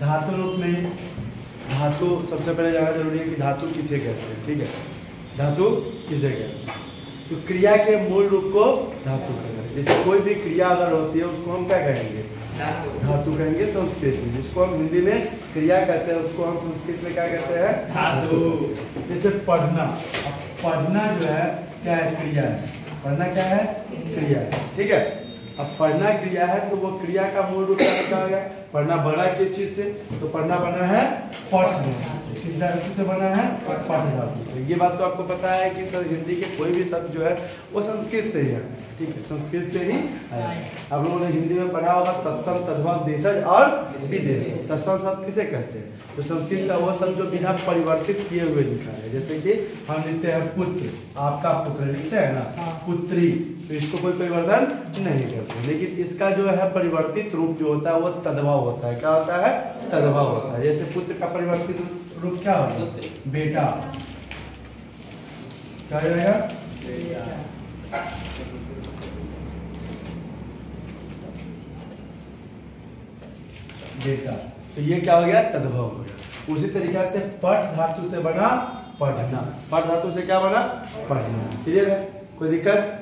धातु रूप में धातु सबसे पहले जानना जरूरी है कि धातु किसे कहते हैं। ठीक है, धातु किसे कहते हैं? तो क्रिया के मूल रूप को धातु कहते हैं। जैसे कोई भी क्रिया अगर होती है उसको हम क्या कहेंगे? धातु कहेंगे संस्कृत में। जिसको हम हिंदी में क्रिया कहते हैं उसको हम संस्कृत में क्या कहते हैं? धातु। जैसे पढ़ना, पढ़ना जो है क्या है? क्रिया है। पढ़ना क्या है? क्रिया है। ठीक है, अब पढ़ना क्रिया है तो वो क्रिया का मूल रूप क्या कहा गया? पढ़ना बना किस चीज से? तो पढ़ना बना है पठ धातु। किस धातु से बना है? पठ धातु से। ये बात तो आपको पता है कि हिंदी के कोई भी शब्द जो है वो संस्कृत से ही है। ठीक है, संस्कृत से ही आया। आप लोगों ने हिंदी में पढ़ा होगा तत्सम, तद्भव, देशज और विदेशज। तत्सम शब्द किसे कहते हैं? तो संस्कृत का वो शब्द जो बिना परिवर्तित किए हुए लिखा है। जैसे कि हम लिखते हैं पुत्र, आपका पुत्र लिखते हैं ना, पुत्री, तो इसको कोई परिवर्तन नहीं करते। लेकिन इसका जो है परिवर्तित रूप जो होता है वो तद्भव होता है। क्या होता है? तद्भव होता है। जैसे पुत्र का परिवर्तित रूप क्या होता है? बेटा। क्या हो जाएगा? बेटा। तो ये क्या हो गया? तद्भव हो गया। उसी तरीके से पठ धातु से बना पढ़ना। पठ धातु से क्या बना? पढ़ना। क्लियर है? कोई दिक्कत?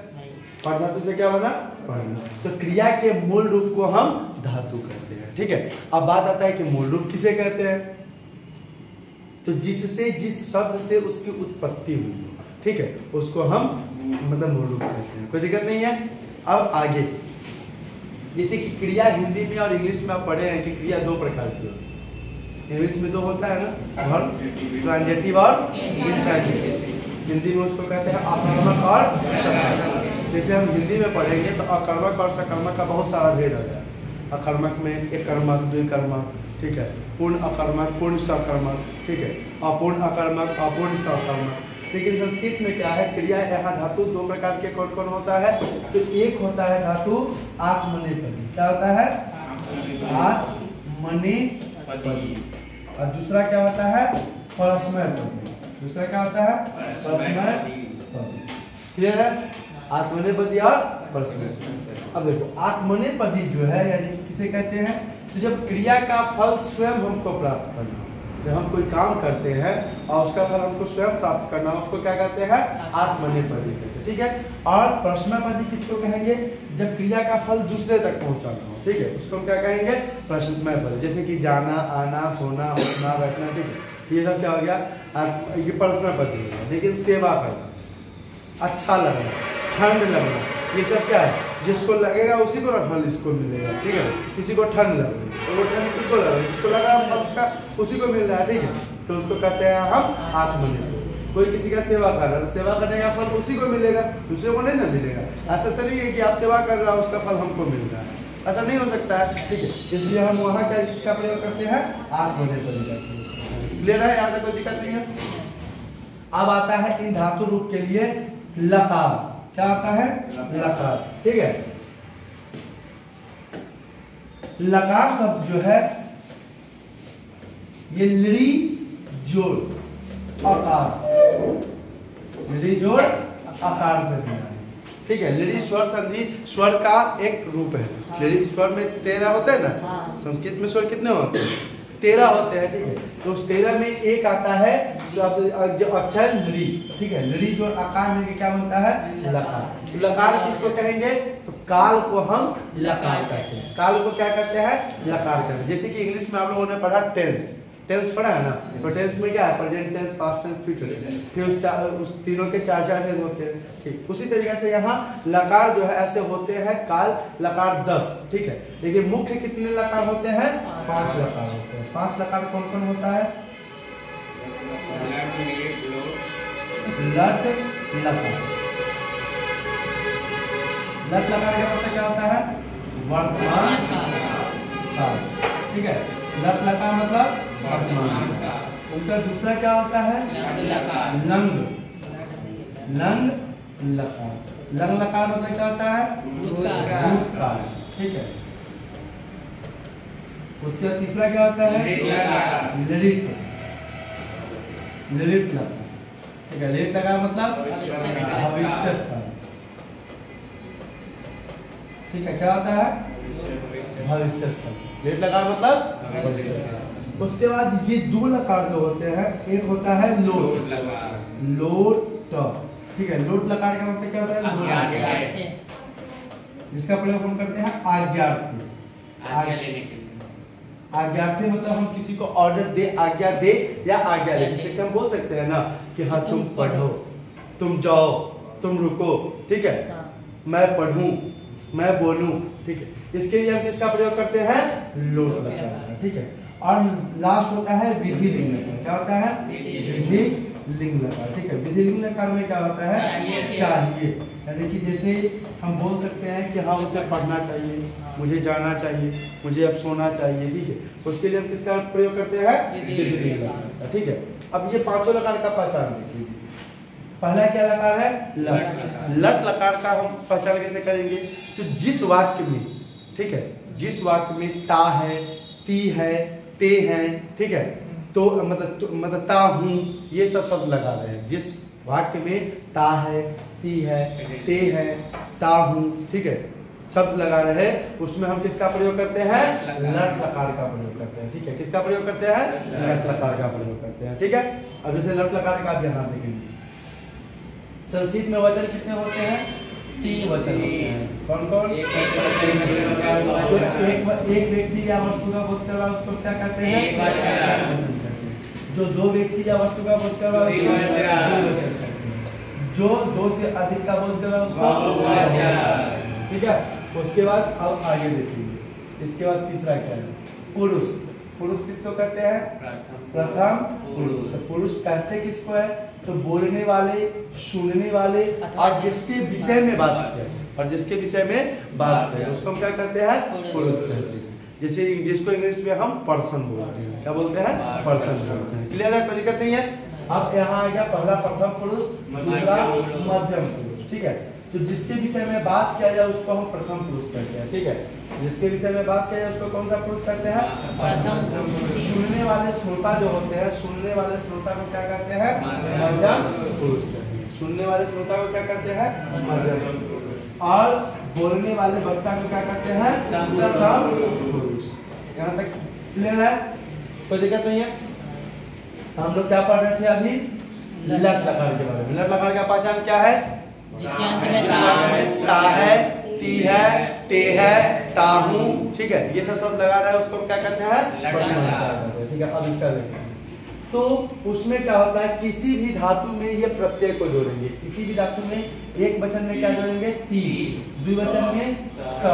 पठ धातु से क्या बना? पढ़ना। तो क्रिया के मूल रूप को हम धातु कहते हैं। ठीक है, अब बात आता है कि मूल रूप किसे कहते हैं? तो जिससे, जिस शब्द से उसकी उत्पत्ति हुई हो, ठीक है, उसको हम मतलब मूल रूप कहते हैं। कोई दिक्कत नहीं है। अब आगे जैसे कि क्रिया हिंदी में और इंग्लिश में आप पढ़े हैं कि क्रिया दो प्रकार की होती है। इंग्लिश में दो होता है ना, वर्ब, ट्रांजिटिव और इंट्रांजिटिव। हिंदी में उसको कहते हैं आकर्मक और सकर्मक। जैसे हम हिंदी में पढ़ेंगे तो अकर्मक और सकर्मक का बहुत सारा भेद हो गया। अकर्मक में एक कर्मक, द्विकर्मक, ठीक है, पूर्ण अकर्मक, पूर्ण सकर्मक, ठीक है, अपूर्ण अकर्मक, अपूर्ण सकर्मक। लेकिन संस्कृत में क्या है? क्रिया यहाँ धातु दो प्रकार के कौन कौन होता है? तो एक होता है धातु आत्मनेपदी। क्या होता है? आत्मनेपदी। और दूसरा क्या होता है? परस्मैपदी। दूसरा क्या होता है? परस्मैपदी। क्लियर है? आत्मनेपदी और परस्मैपदी। अब देखो आत्मनेपदी जो है यानी किसे कहते हैं? तो जब क्रिया का फल स्वयं हमको प्राप्त करना, जब हम कोई काम करते हैं और उसका फल हमको स्वयं प्राप्त करना, उसको क्या कहते हैं? आत्मनेपदी कहते हैं। ठीक है, और परस्मैपदी किसको कहेंगे? जब क्रिया का फल दूसरे तक पहुंचाना हो, ठीक है, उसको हम क्या कहेंगे? परस्मैपदी। जैसे कि जाना, आना, सोना, उठना, बैठना, ठीक है, ये सब क्या हो गया? ये परस्मैपदी है। लेकिन सेवा करना, अच्छा लगना, ठंड लगना, ये सब क्या है? जिसको लगेगा उसी को फल इसको मिलेगा। ठीक है, किसी को ठंड लग रही है तो वो ठंड किसको लग रही है? जिसको लगा फल उसका उसी को मिल रहा है। ठीक है, तो उसको कहते हैं हम आत्मनेपदी। कोई किसी का सेवा कर रहा है तो सेवा करने का फल उसी को मिलेगा, दूसरे को नहीं ना मिलेगा। ऐसा तो नहीं है कि आप सेवा कर रहा हो उसका फल हमको मिल रहा है, ऐसा नहीं हो सकता है। ठीक है, इसलिए हम वहाँ क्या इसका प्रयोग करते हैं? आत्मनेपदी करते हैं। क्लियर है? यहाँ तक कोई दिक्कत नहीं है। अब आता है इन धातु रूप के लिए लकार। क्या आता है? लकार। ठीक है, लकार शब्द जो है ये लिड़ी जोड़ आकार, लिड़ी जोड़ आकार से बना है। ठीक है, लिड़ी स्वर संधि स्वर का एक रूप है। लिड़ी स्वर में 13 होते हैं ना, संस्कृत में स्वर कितने होते हैं? 13 होते हैं। ठीक है, तो उस 13 में एक आता है शब्द जो अक्षर लिड़ी। ठीक है, लिड़ी जो आकार में क्या बनता है? लकार। लकार किसको कहेंगे? तो काल को हम लकार कहते हैं। काल को क्या कहते हैं? लकार कहते हैं। जैसे कि इंग्लिश में आप लोगों ने पढ़ा टेंस, टेंस पढ़ा है ना, तो टेंस में क्या है? Present tense, past tense, future tense. फिर उस तीनों के 4 भेद होते हैं। ठीक, उसी तरीके से यहाँ लकार जो है ऐसे होते हैं काल लकार 10। ठीक है, लेकिन मुख्य कितने लकार होते हैं? 5 लकार होते हैं। 5 लकार कौन कौन होता है? लट लकार। लट लकार का मतलब क्या होता है? वर्तमान काल। ठीक है, लट लकार मतलब वर्तमान काल। उनका दूसरा क्या होता है? लंग लंग लकार। लंग लकार मतलब क्या होता है? भूतकाल। ठीक है, उसका तीसरा क्या होता है? लिरिट लिरिट लकार। ठीक है, लिरिट लकार मतलब भविष्य काल। ठीक है, क्या होता है? भविष्य काल। लिरिट लकार मतलब भविष्य काल। उसके बाद ये दो लकार जो होते हैं, एक होता है लोट, लोट, ठीक है। लोट लकार का मतलब क्या होता है? जिसका प्रयोग हम करते हैं आज्ञार्थी, आज्ञा लेने के लिए। आज्ञार्थी मतलब हम किसी को ऑर्डर दे, आज्ञा दे या आज्ञा ले। जैसे कि हम बोल सकते हैं ना कि हाँ तुम पढ़ो, तुम जाओ, तुम रुको, ठीक है, मैं पढ़ूं, मैं बोलूं, ठीक है। इसके लिए हम किसका प्रयोग करते हैं? लोट लकार, ठीक है। और लास्ट होता है विधि लिंग लकार। क्या होता है? विधि लिंग लकार, ठीक है। विधि लिंग लकार में क्या होता है? चाहिए, यानी कि जैसे हम बोल सकते हैं कि हाँ मुझे पढ़ना चाहिए, मुझे जाना चाहिए, मुझे अब सोना चाहिए, ठीक है। उसके लिए हम किसका प्रयोग करते हैं? विधि लिंग लकार, ठीक है। अब ये पांचों लकार का पहचान देखिए। पहला क्या लकार है? लट। लट लकार का हम पहचान कैसे करेंगे? तो जिस वाक्य में, ठीक है, जिस वाक्य में ता है, ती है, ते है, ठीक है, तो मतलब ता हूं, ये सब शब्द लगा रहे हैं। जिस वाक्य में ता है, ती है, ते है, ता हूं, ठीक है, शब्द लगा रहे हैं, उसमें हम किसका प्रयोग करते हैं? लट लकार का प्रयोग करते हैं, ठीक है। किसका प्रयोग करते हैं? लट लकार का प्रयोग करते हैं, ठीक है। अब जैसे लट लकार का आप ध्यान देखेंगे, संस्कृत में वचन कितने होते हैं? 3 वचन होते हैं। कौन कौन? एक व्यक्ति या वस्तु का बोध कर रहा है उसको क्या कहते हैं? जो दो व्यक्ति या वस्तु का बोध कर रहा है उसको दो वचन कहते हैं। जो दो से अधिक का बोध कर रहा है उसको, ठीक है। उसके बाद अब आगे देखेंगे। इसके बाद तीसरा क्या है? पुरुष। पुरुष किसको कहते हैं? प्रथम पुरुष। तो पुरुष कहते किसको है? तो बोलने वाले, सुनने वाले और जिसके विषय में बात करें, और जिसके विषय में बात करें उसको हम क्या कहते हैं? पुरुष कहते हैं। जैसे जिसको इंग्लिश में हम पर्सन बोलते हैं, क्या बोलते हैं? पर्सन बोलते हैं। क्लियर है? कोई दिक्कत नहीं है। अब यहाँ आ गया पहला प्रथम पुरुष, दूसरा मध्यम पुरुष, ठीक है। तो जिसके विषय में बात किया जाए उसको हम प्रथम पुरुष कहते हैं, ठीक है। जिसके विषय में बात किया जाए उसको कौन सा पुरुष कहते हैं? प्रथम पुरुष। सुनने वाले श्रोता जो होते हैं, सुनने वाले श्रोता को क्या कहते हैं? मध्यम पुरुष कहते हैं। सुनने वाले श्रोता को क्या कहते हैं? मध्यम पुरुष। और बोलने वाले वक्ता को क्या कहते हैं? प्रथम पुरुष। यहाँ तक क्लियर है? कोई दिक्कत नहीं है। हम लोग क्या पढ़ रहे थे अभी? लट लकार के बारे में। लट लकार का पहचान क्या है? ता है, ती है, ते है, ता हूं, ठीक है, ये सब शब्द लगा रहा है उसको क्या कहते हैं? ठीक है। अब इसका देखते हैं। तो उसमें क्या होता है? किसी भी धातु में ये प्रत्यय को जोड़ेंगे। किसी भी धातु में एक वचन में क्या जोड़ेंगे? ती, द्विवचन में क,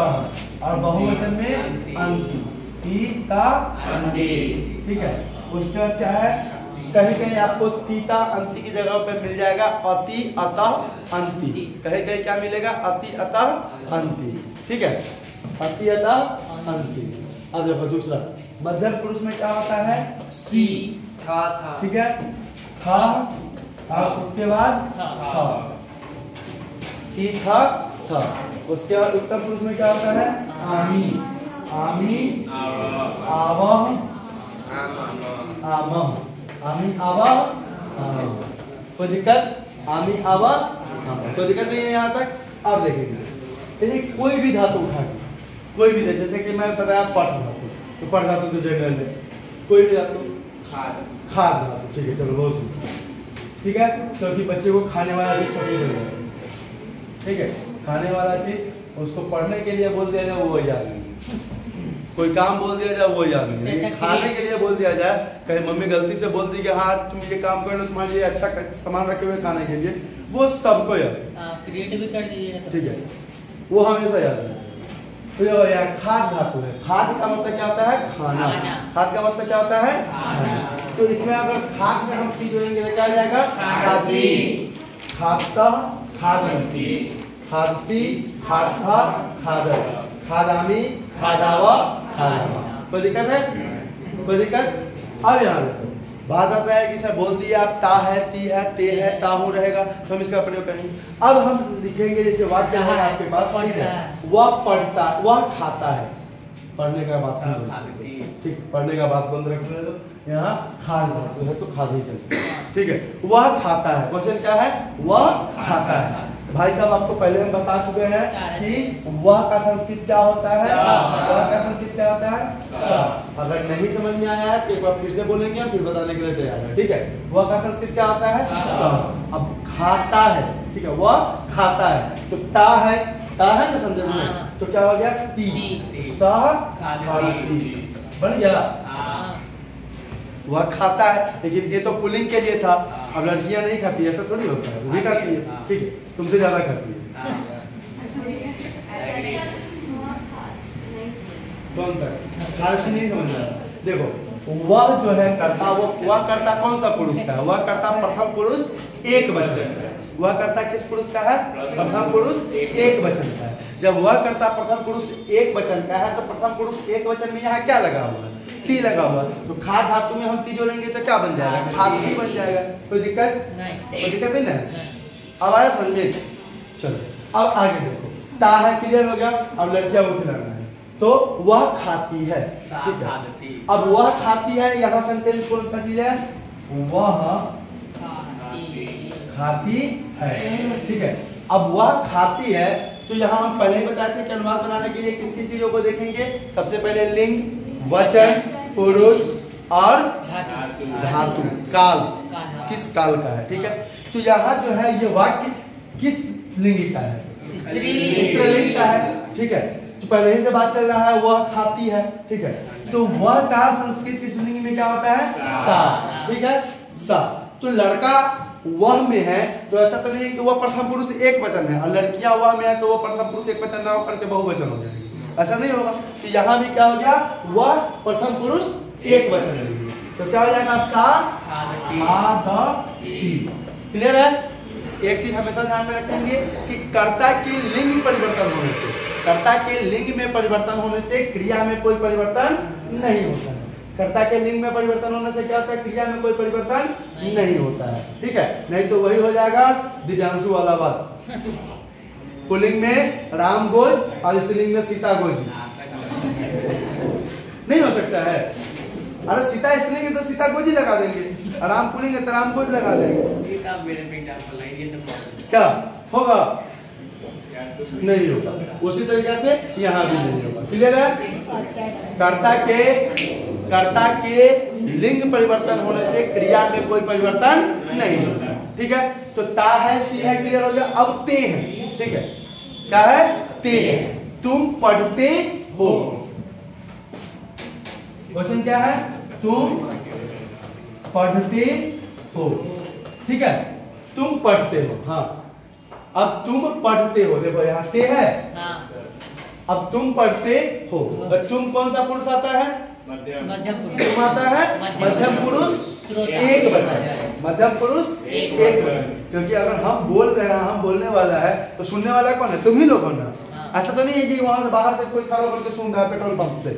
और बहुवचन में अंति। ती, ता, अंति, ठीक है। उसके बाद क्या है? कहीं कहीं आपको तीता अंति की जगह पे मिल जाएगा अति, अतः, अंति। कहीं कहीं क्या मिलेगा? अति, अतः, अंति, ठीक है। अति, अतः, अंति। अब देखो दूसरा मध्यम पुरुष में क्या होता है? सी, ठीक है, था, और उसके बाद था, सी, था, था। उसके बाद उत्तम पुरुष में क्या होता है? आमी, आमी, आवह, आमह, आमी, आवह, कोई दिक्कत? आमी, आवह, कोई दिक्कत नहीं है यहाँ तक। अब देखेंगे कोई भी धातु उठा के, कोई भी, जैसे कि मैं बताया पट धातु, तो पट धातु तो जनरल है। कोई भी धातु, खाद धातु, ठीक है, चलो बहुत ठीक है। क्योंकि बच्चे को खाने वाला चीज सभी जगह, ठीक है, खाने वाला चीज उसको पढ़ने के लिए बोल दिया जाए वो याद नहीं, कोई काम बोल दिया जाए वो याद नहीं, खाने के लिए बोल दिया जाए, कहीं मम्मी गलती से बोल दी कि हाँ तुम ये काम कर लो, तुम्हारे लिए अच्छा सामान रखे हुए खाने के लिए, वो सबको याद, क्रिएट भी कर दीजिए, ठीक है, वो हमेशा याद है। तो यार खाद धातु है। खाद का मतलब क्या होता है? खाना। खाद का मतलब क्या होता है? खाना। तो इसमें अगर खाद में हम ती जोड़ेंगे तो क्या आ जाएगा? खादी, खादता, खादंती, खादसी, खादथा, खादर, खादामी, खादावा, खादामा। कोई दिक्कत है? कोई दिक्कत? अब यहाँ देखो बात आता है कि सर बोल दिया आप ता है, ती है, ते है, ताहू रहेगा, तो हम इसका प्रयोग करेंगे। अब हम लिखेंगे जैसे वाक्य है आपके पास, ठीक है, वह पढ़ता, वह खाता है, पढ़ने का बात नहीं, ठीक, पढ़ने का बात बंद रखने दो। यहाँ खाद धातु है तो खाद ही चलता है, ठीक है। वह खाता है, क्वेश्चन क्या है? वह खाता है, भाई साहब आपको पहले हम बता चुके हैं कि वह का संस्कृत क्या होता है, वह का संस्कृत क्या होता है, स। अगर नहीं समझ में आया है तो एक बार फिर से बोलेंगे, फिर बताने के लिए तैयार है, ठीक है। वह का संस्कृत क्या होता है, स। अब खाता है, ठीक है, वह खाता है, तो ता है ना समझे में, तो क्या हो गया ती, सह खाती, बन गया। वह खाता है, लेकिन ये तो पुल्लिंग के लिए था। अब लड़कियां नहीं खाती, ऐसा थोड़ी होता है, वो भी खाती है, ठीक है, तुमसे ज्यादा खाती है। कौन सा खाती नहीं समझ रहा? देखो वह जो है कर्ता, वह कर्ता कौन सा पुरुष का है, वह कर्ता प्रथम पुरुष एक वचन का है। वह कर्ता किस पुरुष का है, प्रथम पुरुष एक वचन का है। जब वह कर्ता प्रथम पुरुष एक वचन का है तो प्रथम पुरुष एक वचन में यहाँ क्या लगा हुआ है, टी लगा हुआ, तो खा धातु में हम टी जोड़ेंगे तो क्या बन जाएगा, खाती बन जाएगा। कोई दिक्कत नहीं, कोई दिक्कत नहीं ना। अब आया समझे, चलो अब आगे देखो, ता है क्लियर हो गया। अब लड़कियां को खिलाना है, तो वह खाती है, ठीक है। अब वह खाती है, यहाँ सेंटेंस कौन सा चीज है, वह खाती है, ठीक है। अब वह खाती है, तो यहाँ हम पहले ही बताए थे कि अनुवाद बनाने के लिए किन किन चीजों को देखेंगे। सबसे पहले लिंग, वचन, पुरुष और धातु, काल, किस काल का है, ठीक है। तो यहाँ जो है ये वाक्य किस लिंग का है, स्त्रीलिंग का है, ठीक है। तो पहले ही से बात चल रहा है, वह खाती है, ठीक है। तो वह का संस्कृत इस लिंग में क्या होता है, सा, ठीक है, सा। तो लड़का वह में है, तो ऐसा तो नहीं है कि वह प्रथम पुरुष एक वचन है, और लड़कियां वह में है तो वह प्रथम पुरुष एक वचन ना होकर के बहुवचन हो जाएगी, ऐसा नहीं होगा। तो यहाँ भी क्या हो गया, वह प्रथम पुरुष एक वचन है, तो क्या हो जाएगा, सा खादती। क्लियर है। एक चीज हमेशा ध्यान में रखेंगे कि कर्ता के लिंग परिवर्तन होने से, कर्ता के लिंग में परिवर्तन होने से क्रिया में कोई परिवर्तन नहीं होता है। कर्ता के लिंग में परिवर्तन होने से क्या होता है, क्रिया में कोई परिवर्तन नहीं होता है, ठीक है। नहीं तो वही हो जाएगा दिव्यांशु वाला बात, पुल्लिंग में राम गोज और स्त्रीलिंग में सीता गोजी, नहीं हो सकता है। अरे सीता स्त्रीलिंग है तो सीता गोजी लगा देंगे, राम पुल्लिंग है तो राम गोज लगा देंगे, क्या होगा, नहीं होगा। उसी तरीके से यहाँ भी नहीं होगा। क्लियर है। कर्ता के लिंग परिवर्तन होने से क्रिया में कोई परिवर्तन नहीं होता, ठीक है। तो ता है, ती है, क्लियर हो गया। अब ते है, ठीक है, क्या है, ते है, तुम पढ़ते हो, क्वेश्चन क्या है, तुम पढ़ते हो, ठीक है, तुम पढ़ते हो, हाँ। अब तुम पढ़ते हो, देखो यहाँ ते है, अब तुम पढ़ते हो, तुम कौन सा पुरुष आता है, तुम आता है मध्यम पुरुष एक वचन, मध्यम पुरुष एक वचन। क्योंकि अगर हम बोल रहे हैं, हम बोलने वाला है, तो सुनने वाला कौन है, तुम ही लोग हो ना। ऐसा तो नहीं है कि वहां से बाहर से कोई खड़ा होकर सुन रहा है पेट्रोल पंप से,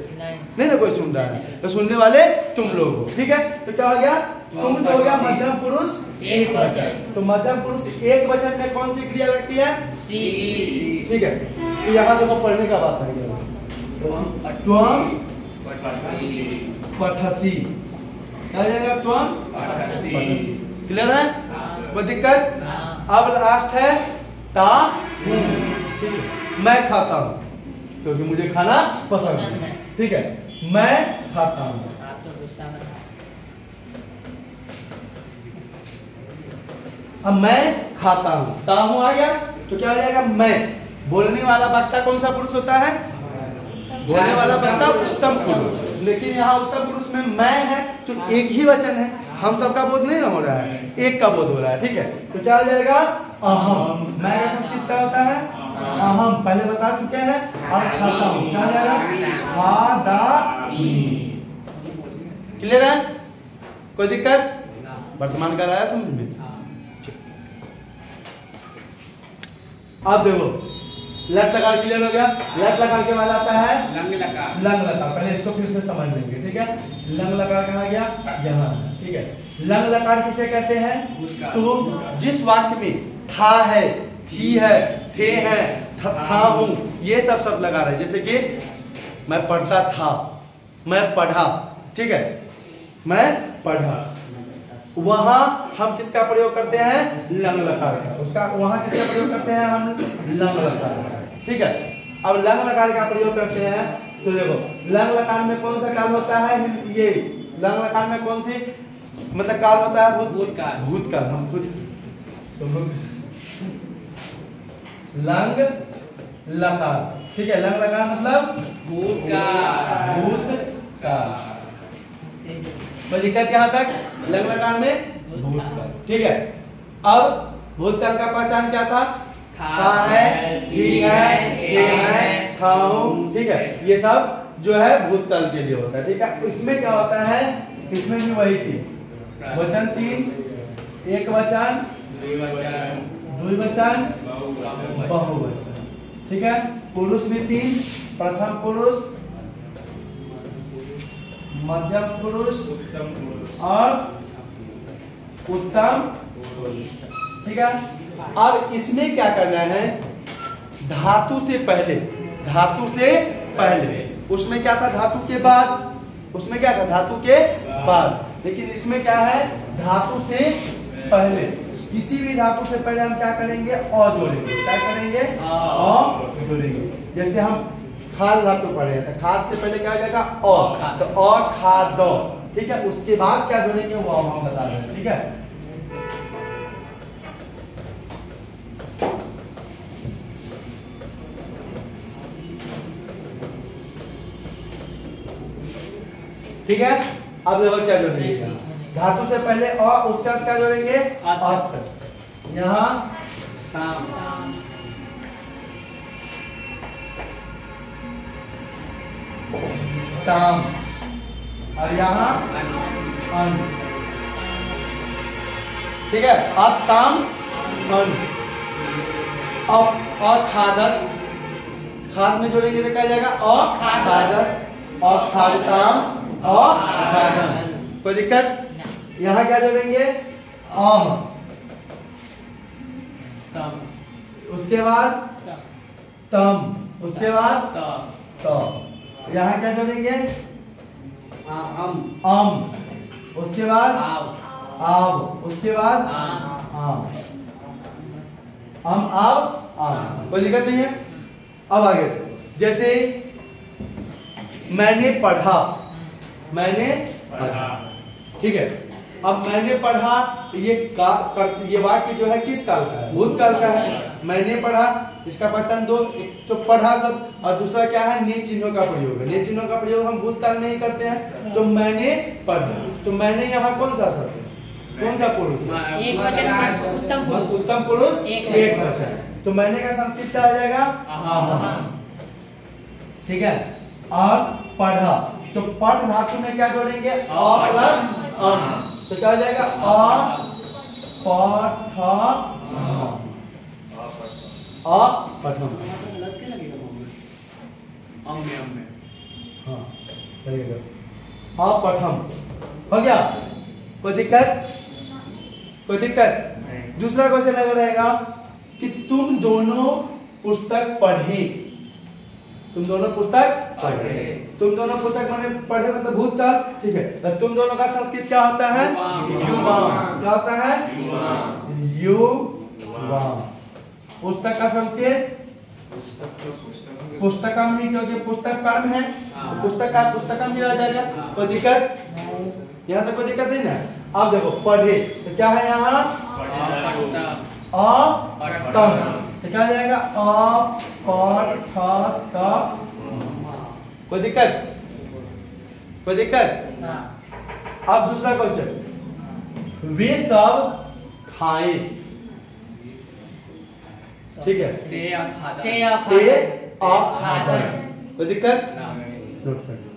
नहीं ना कोई सुन रहा है, तो सुनने वाले तुम लोग हो, ठीक है। तो क्या हो गया, तुम जो हो गया मध्यम पुरुष एक वचन, तो मध्यम पुरुष एक वचन में कौन सी क्रिया लगती है, ठीक है। तो यहाँ देखो पढ़ने का बात है, त्वम पठसी, क्या जाएगा, त्वम पठसी। क्लियर है, कोई दिक्कत। अब लास्ट है ता हूं, ठीक है, मैं खाता हूं क्योंकि मुझे खाना पसंद है, ठीक है, मैं खाता हूं। अब मैं खाता हूं, ता हूं आ गया, तो क्या हो जाएगा, मैं। बोलने वाला वक्ता कौन सा पुरुष होता है, बोलने वाला वक्ता उत्तम पुरुष, लेकिन यहाँ उत्तम पुरुष में मैं है तो एक ही वचन है, हम सबका बोध नहीं हो रहा है, एक का बोध हो रहा है, ठीक है। तो क्या हो जाएगा, अहम। मैं का संस्कृत क्या होता है, अहम, पहले बता चुके हैं। और खाता हूं, क्या हो जाएगा, खादामी। क्लियर है, कोई दिक्कत, वर्तमान का आया समझ में। अब देखो लट लकार क्लियर हो गया। लट लकार के बाद आता है लंग लकार। लंग लकार, पहले इसको फिर से समझ लेंगे, ठीक है। लंग लकार कहाँ गया, यहाँ, ठीक है। लंग लकार किसे कहते हैं, तो जिस वाक्य में था है, थी है, थे हैं, था हूं, ये सब शब्द लगा रहे, जैसे कि मैं पढ़ता था, मैं पढ़ा, ठीक है, मैं पढ़ा, वहां हम किसका प्रयोग करते हैं? लंग लकार का। उसका वहां किसका प्रयोग करते हैं? हम लंग लकार का। ठीक है, अब लंग लकार का प्रयोग करते हैं तो देखो लंग लकार में कौन सा काल होता है? ये लंग लकार में कौन सी मतलब काल होता है? भूतकाल। भूतकाल। हम खुद लंग लकार। ठीक है, लंग लकार मतलब भूतकाल। भूतकाल। कोई दिक्कत यहाँ तक? लंग लकार में भूतकाल। ठीक है, अब भूतकाल का पहचान क्या था? खा है, ठीक है, थे है, खाऊं। ठीक है, ये सब जो है भूतकाल के लिए होता है। ठीक है, इसमें क्या होता है? इसमें भी वही चीज, वचन 3, एक वचन, द्विवचन, बहुवचन। ठीक है, पुरुष भी 3, प्रथम पुरुष, मध्यम पुरुष और उत्तम पुरुष। ठीक है, अब इसमें क्या करना है? धातु से पहले, धातु से पहले। उसमें क्या था? धातु के बाद। उसमें क्या था? धातु के बाद। लेकिन इसमें क्या है? धातु से पहले। किसी भी धातु से पहले हम क्या करेंगे? अ जोड़ेंगे। क्या करेंगे? अ जोड़ेंगे। जैसे हम खाद धातु पढ़े हैं तो खाद से पहले क्या हो जाएगा? अ, तो अ खाद। ठीक है, उसके बाद क्या जोड़ेंगे वो हम बता रहे हैं। ठीक है, ठीक है, अब देखो क्या जोड़ेंगे? धातु से पहले अ, उसके बाद क्या जोड़ेंगे? अत। यहाँ ताम और यहाँ अन। ठीक है, अत ताम अन। अखादत, खाद में जोड़ेंगे तो क्या जाएगा? अखादत, अखादताम, अखादम। कोई दिक्कत? यहाँ क्या जोड़ेंगे? उसके बाद तम, उसके बाद तम। यहाँ क्या जोड़ेंगे? उसके बाद आव, उसके बाद आम, आम। कोई दिक्कत नहीं है। अब आगे जैसे मैंने पढ़ा, मैंने पढ़ा। ठीक है, अब मैंने पढ़ा, ये वाक्य जो है किस काल का है? भूतकाल का है। मैंने पढ़ा, इसका पहचान दो, एक तो पढ़ा शब्द और दूसरा क्या है? ने चिन्हों का प्रयोग है। ने चिन्हों का प्रयोग हम भूतकाल में ही करते हैं। तो मैंने पढ़ा, तो मैंने यहाँ कौन सा शब्द है? कौन सा पुरुष है? एक वचन, उत्तम पुरुष। उत्तम पुरुष एक वचन। तो मैंने का संस्कृत क्या हो जाएगा? अहम। ठीक है, और पढ़ा, तो पठ धातु में क्या जोड़ेंगे? अ प्लस अम। तो क्या हो जाएगा? अपठम। अपठम हो गया। कोई दिक्कत? कोई दिक्कत? दूसरा क्वेश्चन लग रहेगा कि तुम दोनों पुस्तक पढ़े। तुम दोनों पुस्तक पढ़े। तुम दोनों पुस्तक माने पढ़े मतलब भूतकाल। ठीक है, तो तुम दोनों का संस्कृत क्या होता है? युवाम। क्या होता है? युवाम। पुस्तक का संस्कृत पुस्तकम ही, क्योंकि पुस्तक कर्म है, तो पुस्तक का पुस्तकम ही रह जाएगा। कोई दिक्कत? यहाँ तक कोई दिक्कत नहीं ना। अब देखो पढ़े, तो क्या है यहाँ? अपठम। तो क्या हो जाएगा? अपठम। कोई दिक्कत? कोई दिक्कत? अब दूसरा क्वेश्चन, वे सब खाए। ठीक है, ते अखादन। कोई दिक्कत? नोट कर लो।